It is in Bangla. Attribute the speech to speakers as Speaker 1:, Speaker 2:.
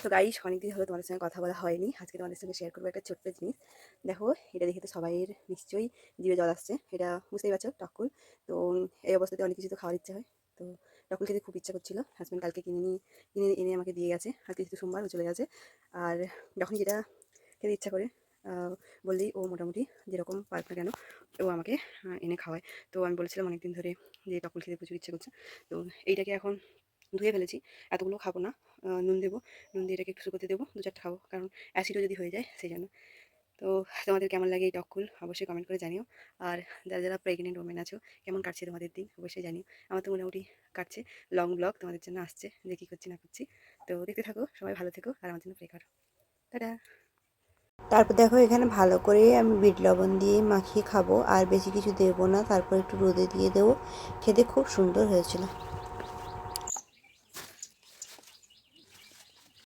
Speaker 1: তো গাইস অনেকদিন হলো তোমাদের সঙ্গে কথা বলা হয়নি। আজকে তোমাদের সঙ্গে শেয়ার করবো একটা ছোট্ট জিনিস। দেখো, এটা দেখে তো সবাইয়ের নিশ্চয়ই জিভে জল আসছে। এটা বুঝতেই পারছো, টককুল। তো এই অবস্থাতে অনেক কিছু তো খাওয়ার ইচ্ছা হয়। তো টককুল খেতে খুব ইচ্ছা করছিল। হাজব্যান্ড কালকে কিনে এনে আমাকে দিয়ে গেছে। আজকে যেহেতু সোমবার, ও চলে গেছে। আর যখন যেটা খেতে ইচ্ছা করে বললেই ও মোটামুটি যেরকম পারুক না কেন ও আমাকে এনে খাওয়ায়। তো আমি বলেছিলাম অনেকদিন ধরে যে টককুল খেতে প্রচুর ইচ্ছা করছে। তো এইটাকে এখন ধুয়ে ফেলেছি। এতগুলো খাবো না, নুন দেবো, নুন দিয়ে এটাকে একটু শুকোতে দেবো, 2-4টা খাবো, কারণ অ্যাসিডও যদি হয়ে যায় সেই জন্য। তো তোমাদের কেমন লাগে এই টককুল অবশ্যই কমেন্ট করে জানিও। আর যারা যারা প্রেগনেন্ট ওমেন আছো, কেমন কাটছে তোমাদের দিন অবশ্যই জানিও। আমার তো মোটামুটি কাটছে। লং ব্লগ তোমাদের জন্য আসছে যে কী করছি না করছি। তো দেখতে থাকো, সবাই ভালো থেকো আর আমার জন্য প্রে করো। টাটা।
Speaker 2: তারপর দেখো এখানে ভালো করে আমি বিট লবণ দিয়ে মাখিয়ে খাবো, আর বেশি কিছু দেবো না। তারপর একটু রোদে দিয়ে দেবো। খেতে খুব সুন্দর হয়েছিল।